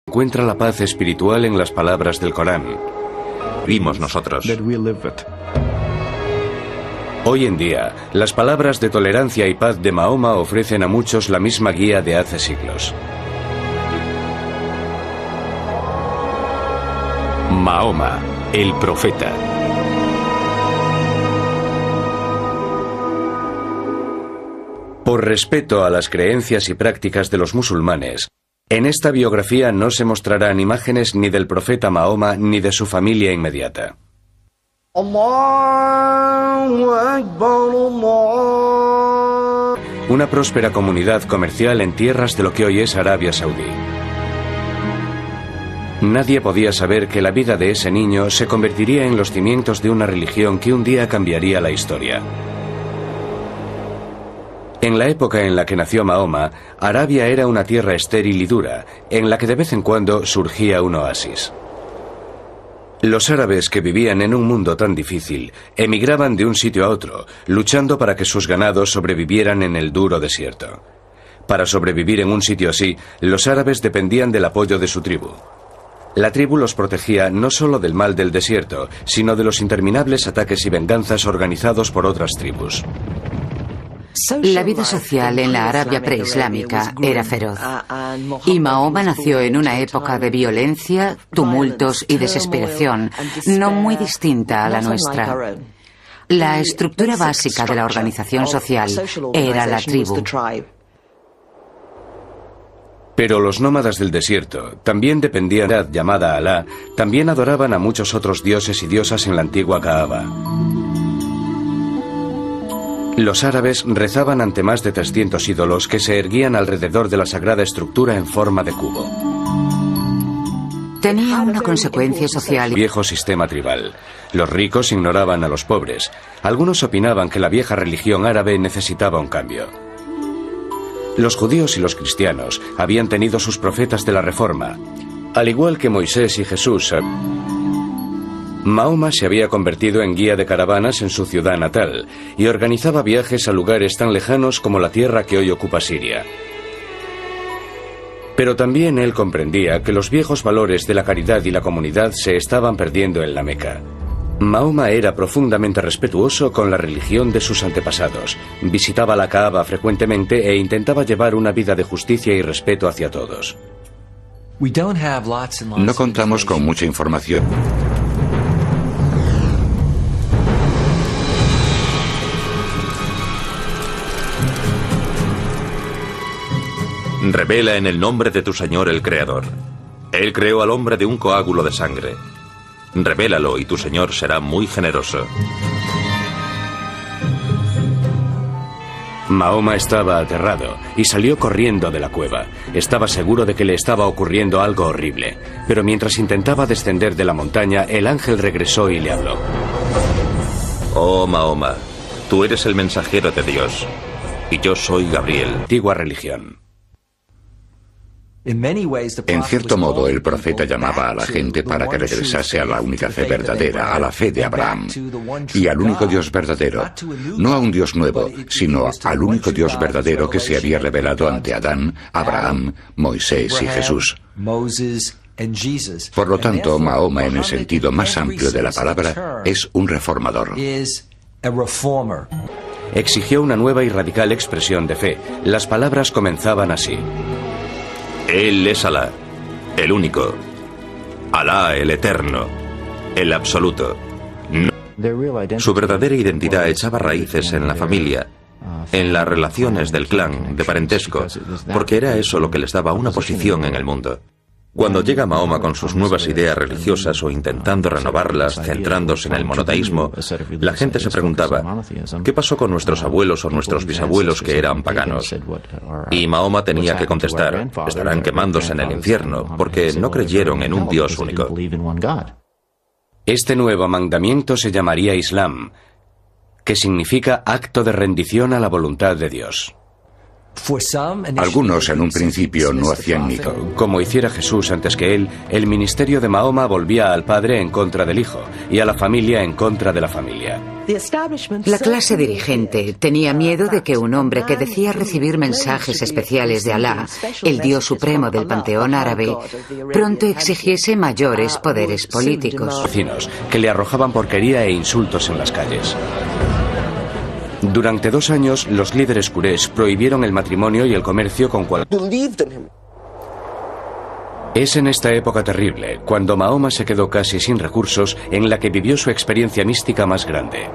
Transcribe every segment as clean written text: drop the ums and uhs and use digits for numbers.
Encuentra la paz espiritual en las palabras del Corán. Vimos nosotros. Hoy en día, las palabras de tolerancia y paz de Mahoma ofrecen a muchos la misma guía de hace siglos. Mahoma, el profeta. Por respeto a las creencias y prácticas de los musulmanes, en esta biografía no se mostrarán imágenes ni del profeta Mahoma ni de su familia inmediata. Una próspera comunidad comercial en tierras de lo que hoy es Arabia Saudí. Nadie podía saber que la vida de ese niño se convertiría en los cimientos de una religión que un día cambiaría la historia. En la época en la que nació Mahoma, Arabia era una tierra estéril y dura, en la que de vez en cuando surgía un oasis. Los árabes que vivían en un mundo tan difícil emigraban de un sitio a otro, luchando para que sus ganados sobrevivieran en el duro desierto. Para sobrevivir en un sitio así, los árabes dependían del apoyo de su tribu. La tribu los protegía no solo del mal del desierto, sino de los interminables ataques y venganzas organizados por otras tribus. La vida social en la Arabia preislámica era feroz, y Mahoma nació en una época de violencia, tumultos y desesperación, no muy distinta a la nuestra. La estructura básica de la organización social era la tribu. Pero los nómadas del desierto también dependían de la llamada Alá, también adoraban a muchos otros dioses y diosas en la antigua Kaaba. Los árabes rezaban ante más de 300 ídolos que se erguían alrededor de la sagrada estructura en forma de cubo. Tenía una consecuencia social. Viejo sistema tribal. Los ricos ignoraban a los pobres. Algunos opinaban que la vieja religión árabe necesitaba un cambio. Los judíos y los cristianos habían tenido sus profetas de la Reforma. Al igual que Moisés y Jesús, Mahoma se había convertido en guía de caravanas en su ciudad natal y organizaba viajes a lugares tan lejanos como la tierra que hoy ocupa Siria. Pero también él comprendía que los viejos valores de la caridad y la comunidad se estaban perdiendo en la Meca. Mahoma era profundamente respetuoso con la religión de sus antepasados, visitaba la Kaaba frecuentemente e intentaba llevar una vida de justicia y respeto hacia todos. No contamos con mucha información. Revela en el nombre de tu Señor el Creador. Él creó al hombre de un coágulo de sangre. Revélalo y tu Señor será muy generoso. Mahoma estaba aterrado y salió corriendo de la cueva. Estaba seguro de que le estaba ocurriendo algo horrible, pero mientras intentaba descender de la montaña, el ángel regresó y le habló. Oh Mahoma, tú eres el mensajero de Dios, y yo soy Gabriel. Antigua religión. En cierto modo, el profeta llamaba a la gente para que regresase a la única fe verdadera, a la fe de Abraham, y al único Dios verdadero, no a un Dios nuevo, sino al único Dios verdadero que se había revelado ante Adán, Abraham, Moisés y Jesús. Por lo tanto, Mahoma, en el sentido más amplio de la palabra, es un reformador. Exigió una nueva y radical expresión de fe. Las palabras comenzaban así. Él es Alá, el único. Alá, el eterno, el absoluto. No. Su verdadera identidad echaba raíces en la familia, en las relaciones del clan, de parentesco, porque era eso lo que les daba una posición en el mundo. Cuando llega Mahoma con sus nuevas ideas religiosas o intentando renovarlas, centrándose en el monoteísmo, la gente se preguntaba, ¿qué pasó con nuestros abuelos o nuestros bisabuelos que eran paganos? Y Mahoma tenía que contestar, estarán quemándose en el infierno, porque no creyeron en un Dios único. Este nuevo mandamiento se llamaría Islam, que significa acto de rendición a la voluntad de Dios. Algunos en un principio no hacían ni caso. Como hiciera Jesús antes que él, el ministerio de Mahoma volvía al padre en contra del hijo y a la familia en contra de la familia. La clase dirigente tenía miedo de que un hombre que decía recibir mensajes especiales de Alá, el Dios supremo del panteón árabe, pronto exigiese mayores poderes políticos. Vecinos que le arrojaban porquería e insultos en las calles. Durante 2 años, los líderes Quraysh prohibieron el matrimonio y el comercio con cualquier. Es en esta época terrible, cuando Mahoma se quedó casi sin recursos, en la que vivió su experiencia mística más grande.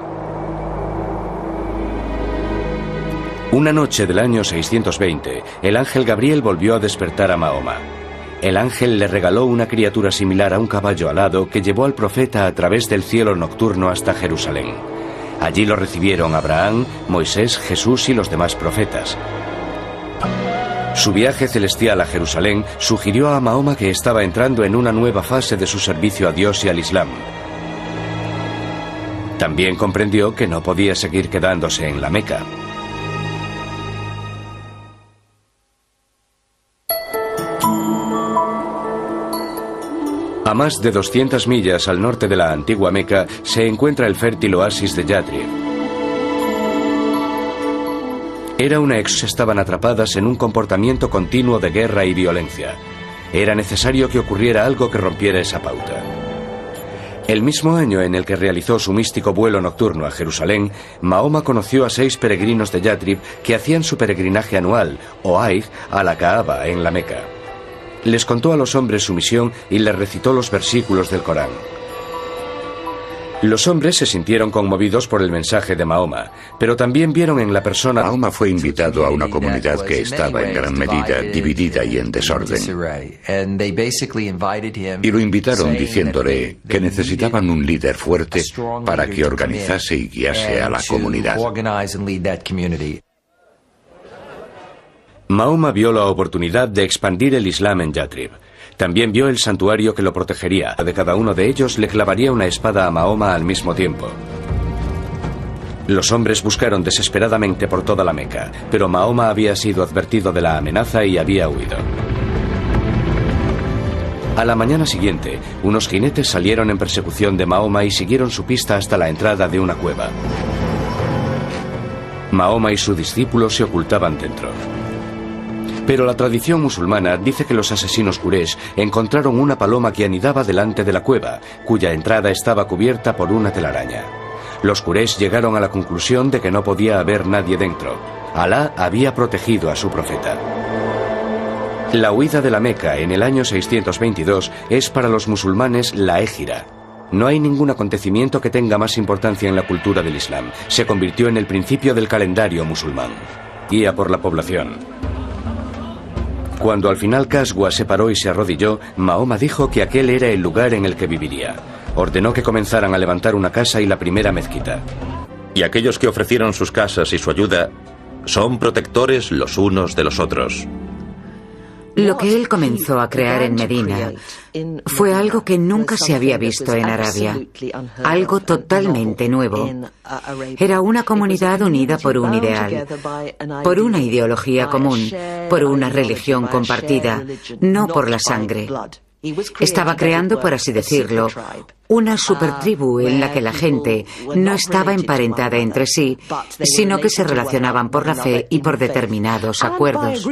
Una noche del año 620, el ángel Gabriel volvió a despertar a Mahoma. El ángel le regaló una criatura similar a un caballo alado que llevó al profeta a través del cielo nocturno hasta Jerusalén. Allí lo recibieron Abraham, Moisés, Jesús y los demás profetas. Su viaje celestial a Jerusalén sugirió a Mahoma que estaba entrando en una nueva fase de su servicio a Dios y al Islam. También comprendió que no podía seguir quedándose en la Meca. A más de 200 millas al norte de la antigua Meca se encuentra el fértil oasis de Yatrib. Estaban atrapadas en un comportamiento continuo de guerra y violencia. Era necesario que ocurriera algo que rompiera esa pauta. El mismo año en el que realizó su místico vuelo nocturno a Jerusalén, Mahoma conoció a 6 peregrinos de Yatrib que hacían su peregrinaje anual, o Hajj, a la Kaaba en la Meca. Les contó a los hombres su misión y les recitó los versículos del Corán. Los hombres se sintieron conmovidos por el mensaje de Mahoma, pero también vieron en la persona... Mahoma fue invitado a una comunidad que estaba en gran medida dividida y en desorden. Y lo invitaron diciéndole que necesitaban un líder fuerte para que organizase y guiase a la comunidad. Mahoma vio la oportunidad de expandir el Islam en Yatrib. También vio el santuario que lo protegería. De cada uno de ellos le clavaría una espada a Mahoma al mismo tiempo. Los hombres buscaron desesperadamente por toda la Meca, pero Mahoma había sido advertido de la amenaza y había huido. A la mañana siguiente, unos jinetes salieron en persecución de Mahoma y siguieron su pista hasta la entrada de una cueva. Mahoma y su discípulo se ocultaban dentro. Pero la tradición musulmana dice que los asesinos Quraysh encontraron una paloma que anidaba delante de la cueva, cuya entrada estaba cubierta por una telaraña. Los Quraysh llegaron a la conclusión de que no podía haber nadie dentro. Alá había protegido a su profeta. La huida de la Meca en el año 622 es para los musulmanes la Hégira. No hay ningún acontecimiento que tenga más importancia en la cultura del Islam. Se convirtió en el principio del calendario musulmán. Guía por la población. Cuando al final Kaswa se paró y se arrodilló, Mahoma dijo que aquel era el lugar en el que viviría. Ordenó que comenzaran a levantar una casa y la primera mezquita. Y aquellos que ofrecieron sus casas y su ayuda son protectores los unos de los otros. Lo que él comenzó a crear en Medina fue algo que nunca se había visto en Arabia, algo totalmente nuevo. Era una comunidad unida por un ideal, por una ideología común, por una religión compartida, no por la sangre. Estaba creando, por así decirlo, una supertribu en la que la gente no estaba emparentada entre sí, sino que se relacionaban por la fe y por determinados acuerdos.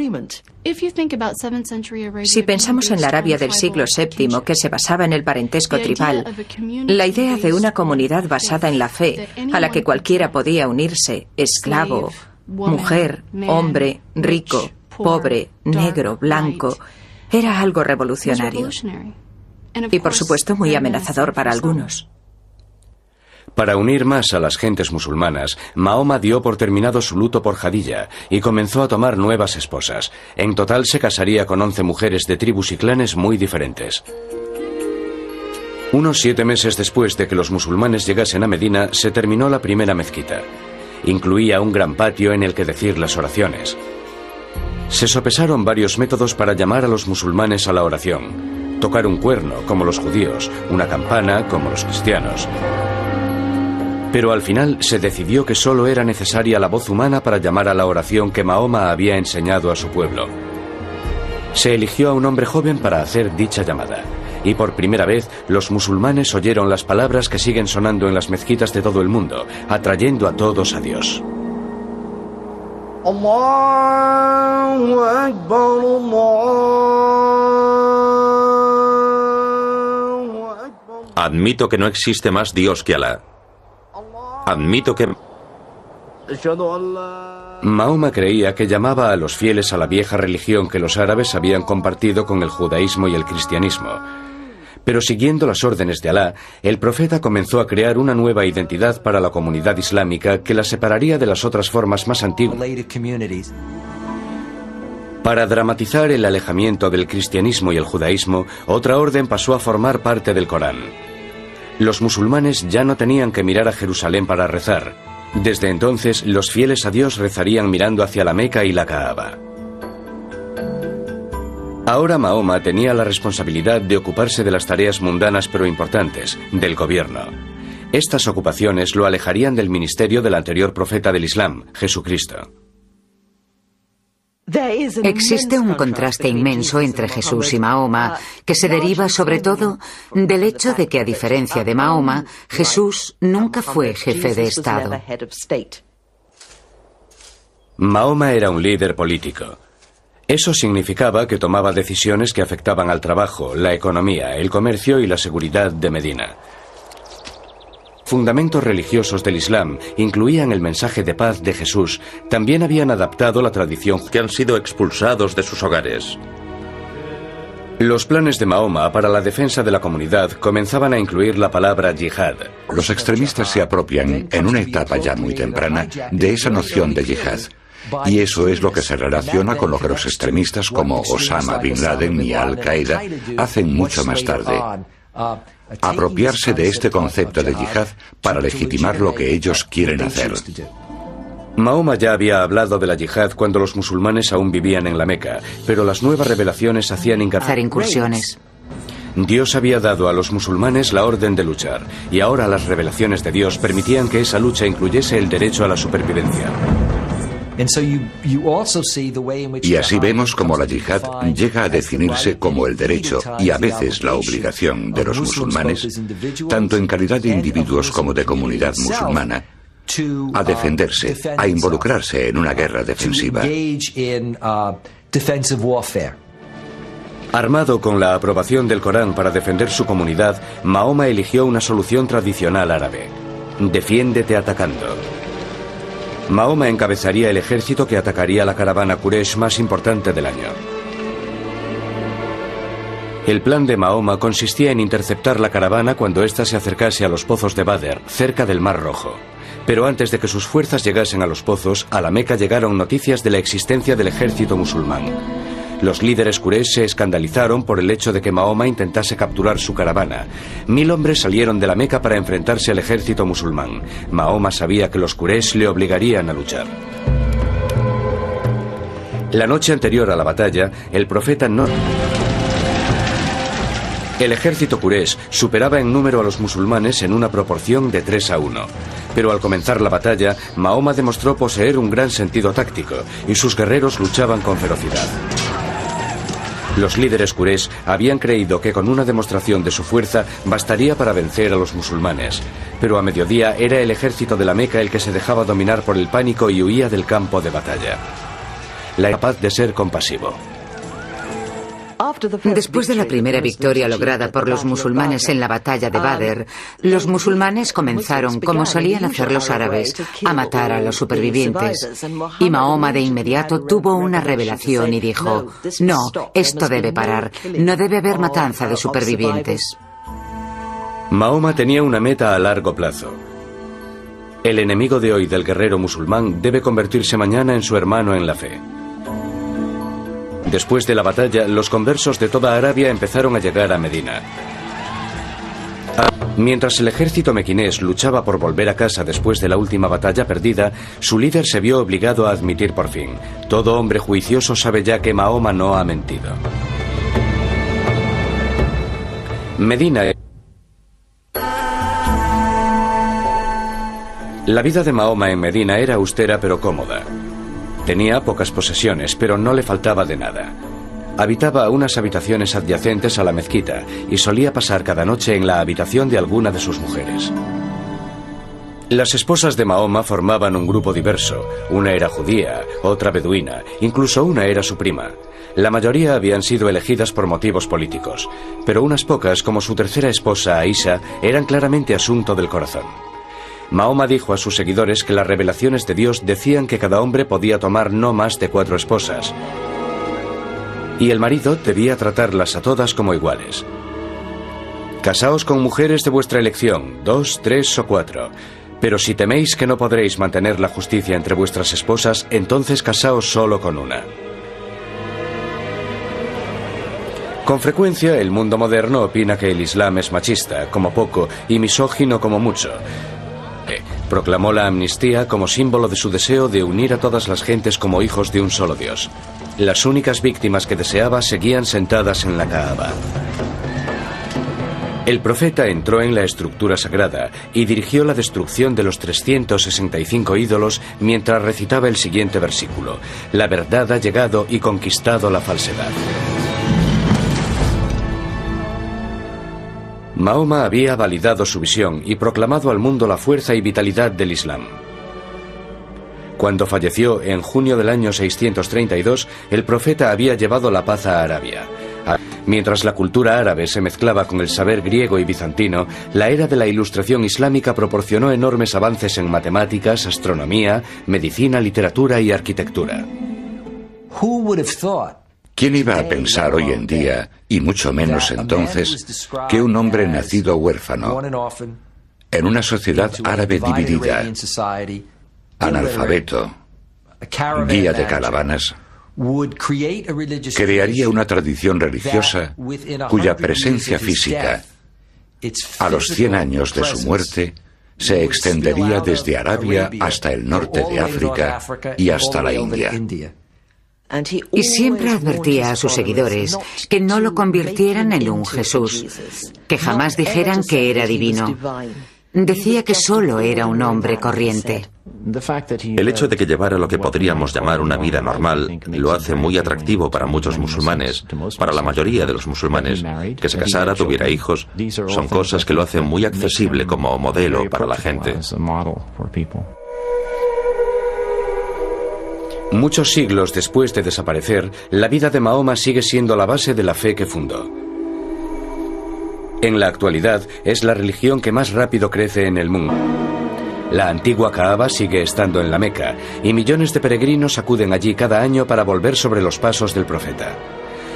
Si pensamos en la Arabia del siglo VII, que se basaba en el parentesco tribal, la idea de una comunidad basada en la fe, a la que cualquiera podía unirse, esclavo, mujer, hombre, rico, pobre, negro, blanco, era algo revolucionario. Y por supuesto muy amenazador para algunos. Para unir más a las gentes musulmanas, Mahoma dio por terminado su luto por Jadilla y comenzó a tomar nuevas esposas. En total se casaría con 11 mujeres de tribus y clanes muy diferentes. Unos 7 meses después de que los musulmanes llegasen a Medina, se terminó la primera mezquita. Incluía un gran patio en el que decir las oraciones. Se sopesaron varios métodos para llamar a los musulmanes a la oración. Tocar un cuerno, como los judíos, una campana, como los cristianos. Pero al final se decidió que solo era necesaria la voz humana para llamar a la oración que Mahoma había enseñado a su pueblo. Se eligió a un hombre joven para hacer dicha llamada. Y por primera vez, los musulmanes oyeron las palabras que siguen sonando en las mezquitas de todo el mundo, atrayendo a todos a Dios. Allahu Akbar, Allahu Akbar. Admito que no existe más Dios que Alá. Admito que... Mahoma creía que llamaba a los fieles a la vieja religión que los árabes habían compartido con el judaísmo y el cristianismo. Pero siguiendo las órdenes de Alá, el profeta comenzó a crear una nueva identidad para la comunidad islámica que la separaría de las otras formas más antiguas. Para dramatizar el alejamiento del cristianismo y el judaísmo, otra orden pasó a formar parte del Corán. Los musulmanes ya no tenían que mirar a Jerusalén para rezar. Desde entonces, los fieles a Dios rezarían mirando hacia la Meca y la Kaaba. Ahora Mahoma tenía la responsabilidad de ocuparse de las tareas mundanas pero importantes, del gobierno. Estas ocupaciones lo alejarían del ministerio del anterior profeta del Islam, Jesucristo. Existe un contraste inmenso entre Jesús y Mahoma, que se deriva sobre todo del hecho de que, a diferencia de Mahoma, Jesús nunca fue jefe de Estado. Mahoma era un líder político. Eso significaba que tomaba decisiones que afectaban al trabajo, la economía, el comercio y la seguridad de Medina. Fundamentos religiosos del Islam incluían el mensaje de paz de Jesús. También habían adaptado la tradición que han sido expulsados de sus hogares. Los planes de Mahoma para la defensa de la comunidad comenzaban a incluir la palabra yihad. Los extremistas se apropian, en una etapa ya muy temprana, de esa noción de yihad. Y eso es lo que se relaciona con lo que los extremistas como Osama Bin Laden y Al-Qaeda hacen mucho más tarde. Apropiarse de este concepto de yihad para legitimar lo que ellos quieren hacer. Mahoma ya había hablado de la yihad cuando los musulmanes aún vivían en la Meca, pero las nuevas revelaciones hacían incursiones. Dios había dado a los musulmanes la orden de luchar, y ahora las revelaciones de Dios permitían que esa lucha incluyese el derecho a la supervivencia. Y así vemos cómo la yihad llega a definirse como el derecho y a veces la obligación de los musulmanes, tanto en calidad de individuos como de comunidad musulmana, a defenderse, a involucrarse en una guerra defensiva. Armado con la aprobación del Corán para defender su comunidad, Mahoma eligió una solución tradicional árabe: defiéndete atacando. Mahoma encabezaría el ejército que atacaría la caravana Quraysh más importante del año. El plan de Mahoma consistía en interceptar la caravana cuando ésta se acercase a los pozos de Badr, cerca del Mar Rojo. Pero antes de que sus fuerzas llegasen a los pozos, a la Meca llegaron noticias de la existencia del ejército musulmán. Los líderes Quraysh se escandalizaron por el hecho de que Mahoma intentase capturar su caravana. 1000 hombres salieron de la Meca para enfrentarse al ejército musulmán. Mahoma sabía que los Quraysh le obligarían a luchar. La noche anterior a la batalla, el profeta no... El ejército Quraysh superaba en número a los musulmanes en una proporción de 3-1. Pero al comenzar la batalla, Mahoma demostró poseer un gran sentido táctico y sus guerreros luchaban con ferocidad. Los líderes Quraysh habían creído que con una demostración de su fuerza bastaría para vencer a los musulmanes. Pero a mediodía era el ejército de la Meca el que se dejaba dominar por el pánico y huía del campo de batalla. La capaz de ser compasivo. Después de la primera victoria lograda por los musulmanes en la batalla de Badr, los musulmanes comenzaron, como solían hacer los árabes, a matar a los supervivientes. Y Mahoma de inmediato tuvo una revelación y dijo: no, esto debe parar, no debe haber matanza de supervivientes. Mahoma tenía una meta a largo plazo. El enemigo de hoy del guerrero musulmán debe convertirse mañana en su hermano en la fe. Después de la batalla, los conversos de toda Arabia empezaron a llegar a Medina. Mientras el ejército mequinés luchaba por volver a casa después de la última batalla perdida, su líder se vio obligado a admitir por fin: todo hombre juicioso sabe ya que Mahoma no ha mentido. La vida de Mahoma en Medina era austera pero cómoda. Tenía pocas posesiones, pero no le faltaba de nada. Habitaba unas habitaciones adyacentes a la mezquita y solía pasar cada noche en la habitación de alguna de sus mujeres. Las esposas de Mahoma formaban un grupo diverso. Una era judía, otra beduina, incluso una era su prima. La mayoría habían sido elegidas por motivos políticos, pero unas pocas, como su tercera esposa, Aisha, eran claramente asunto del corazón. Mahoma dijo a sus seguidores que las revelaciones de Dios decían que cada hombre podía tomar no más de 4 esposas, y el marido debía tratarlas a todas como iguales. Casaos con mujeres de vuestra elección, 2, 3 o 4. Pero si teméis que no podréis mantener la justicia entre vuestras esposas, entonces casaos solo con una. Con frecuencia, el mundo moderno opina que el Islam es machista, como poco, y misógino como mucho. Proclamó la amnistía como símbolo de su deseo de unir a todas las gentes como hijos de un solo Dios. Las únicas víctimas que deseaba seguían sentadas en la Kaaba. El profeta entró en la estructura sagrada y dirigió la destrucción de los 365 ídolos mientras recitaba el siguiente versículo: la verdad ha llegado y conquistado la falsedad. Mahoma había validado su visión y proclamado al mundo la fuerza y vitalidad del Islam. Cuando falleció en junio del año 632, el profeta había llevado la paz a Arabia. Mientras la cultura árabe se mezclaba con el saber griego y bizantino, la era de la Ilustración islámica proporcionó enormes avances en matemáticas, astronomía, medicina, literatura y arquitectura. ¿Quién iba a pensar hoy en día, y mucho menos entonces, que un hombre nacido huérfano, en una sociedad árabe dividida, analfabeto, guía de caravanas, crearía una tradición religiosa cuya presencia física, a los 100 años de su muerte, se extendería desde Arabia hasta el norte de África y hasta la India? Y siempre advertía a sus seguidores que no lo convirtieran en un Jesús, que jamás dijeran que era divino. Decía que solo era un hombre corriente. El hecho de que llevara lo que podríamos llamar una vida normal lo hace muy atractivo para muchos musulmanes, para la mayoría de los musulmanes. Que se casara, tuviera hijos, son cosas que lo hacen muy accesible como modelo para la gente. Muchos siglos después de desaparecer, la vida de Mahoma sigue siendo la base de la fe que fundó. En la actualidad, es la religión que más rápido crece en el mundo. La antigua Kaaba sigue estando en la Meca, y millones de peregrinos acuden allí cada año para volver sobre los pasos del profeta.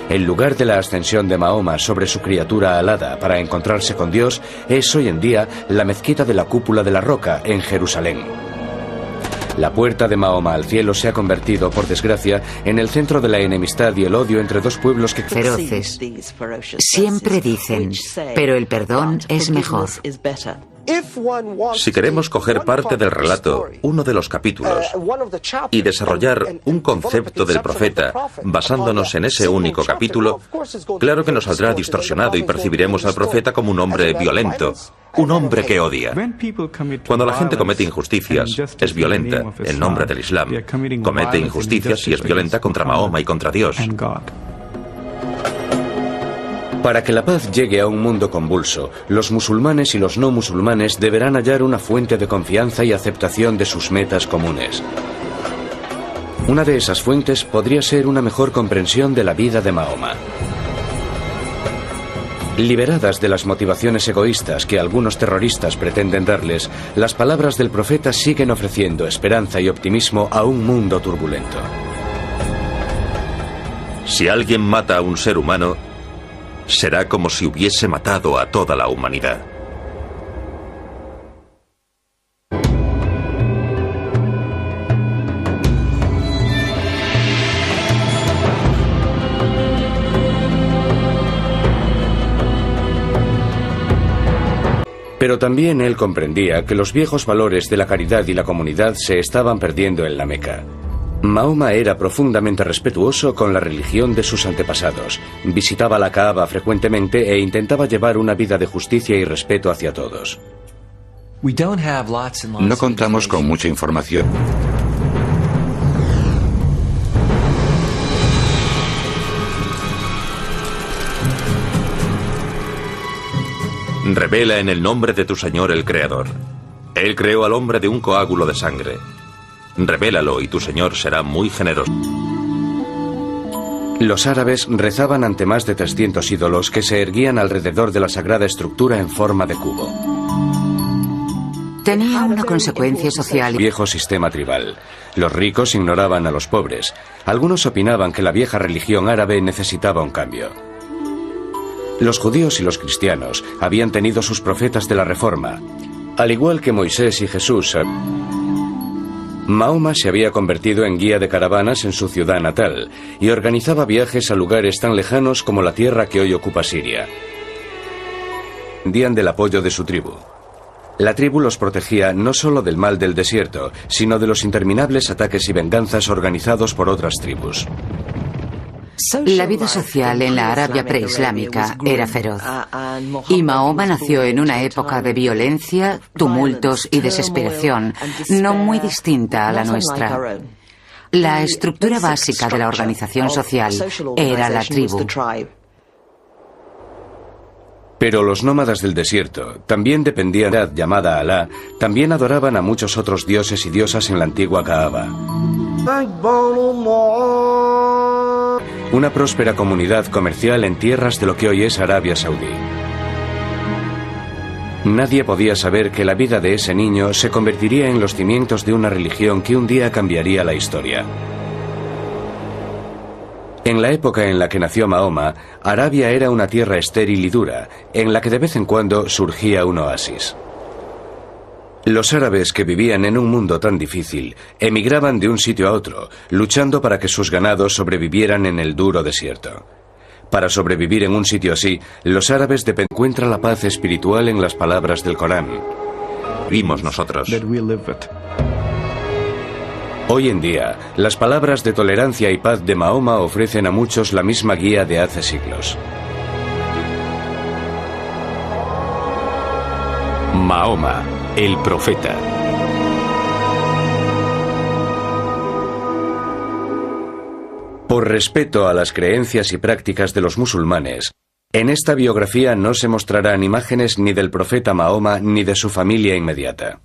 El lugar de la ascensión de Mahoma sobre su criatura alada para encontrarse con Dios es hoy en día la mezquita de la Cúpula de la Roca en Jerusalén. La puerta de Mahoma al cielo se ha convertido, por desgracia, en el centro de la enemistad y el odio entre dos pueblos que feroces. Siempre dicen, pero el perdón es mejor. Si queremos coger parte del relato, uno de los capítulos, y desarrollar un concepto del profeta basándonos en ese único capítulo, claro que nos saldrá distorsionado y percibiremos al profeta como un hombre violento, un hombre que odia. Cuando la gente comete injusticias, es violenta en nombre del Islam. Comete injusticias y es violenta contra Mahoma y contra Dios. Para que la paz llegue a un mundo convulso, los musulmanes y los no musulmanes deberán hallar una fuente de confianza y aceptación de sus metas comunes. Una de esas fuentes podría ser una mejor comprensión de la vida de Mahoma. Liberadas de las motivaciones egoístas que algunos terroristas pretenden darles, las palabras del profeta siguen ofreciendo esperanza y optimismo a un mundo turbulento. Si alguien mata a un ser humano, será como si hubiese matado a toda la humanidad. Pero también él comprendía que los viejos valores de la caridad y la comunidad se estaban perdiendo en la Meca. Mahoma era profundamente respetuoso con la religión de sus antepasados, visitaba la Kaaba frecuentemente e intentaba llevar una vida de justicia y respeto hacia todos. No contamos con mucha información. Revela en el nombre de tu Señor el Creador. Él creó al hombre de un coágulo de sangre. Revélalo y tu Señor será muy generoso. Los árabes rezaban ante más de 300 ídolos que se erguían alrededor de la sagrada estructura en forma de cubo. Tenía una consecuencia social. Viejo sistema tribal. Los ricos ignoraban a los pobres. Algunos opinaban que la vieja religión árabe necesitaba un cambio. Los judíos y los cristianos habían tenido sus profetas de la Reforma. Al igual que Moisés y Jesús, Mahoma se había convertido en guía de caravanas en su ciudad natal y organizaba viajes a lugares tan lejanos como la tierra que hoy ocupa Siria. Dependían del apoyo de su tribu. La tribu los protegía no solo del mal del desierto, sino de los interminables ataques y venganzas organizados por otras tribus. La vida social en la Arabia preislámica era feroz, y Mahoma nació en una época de violencia, tumultos y desesperación, no muy distinta a la nuestra. La estructura básica de la organización social era la tribu. Pero los nómadas del desierto también dependían de la llamada Alá, también adoraban a muchos otros dioses y diosas en la antigua Kaaba. Una próspera comunidad comercial en tierras de lo que hoy es Arabia Saudí. Nadie podía saber que la vida de ese niño se convertiría en los cimientos de una religión que un día cambiaría la historia. En la época en la que nació Mahoma, Arabia era una tierra estéril y dura, en la que de vez en cuando surgía un oasis. Los árabes que vivían en un mundo tan difícil emigraban de un sitio a otro, luchando para que sus ganados sobrevivieran en el duro desierto. Para sobrevivir en un sitio así, los árabes encuentran la paz espiritual en las palabras del Corán. Vimos nosotros. Hoy en día, las palabras de tolerancia y paz de Mahoma ofrecen a muchos la misma guía de hace siglos. Mahoma, el profeta. Por respeto a las creencias y prácticas de los musulmanes, en esta biografía no se mostrarán imágenes ni del profeta Mahoma ni de su familia inmediata.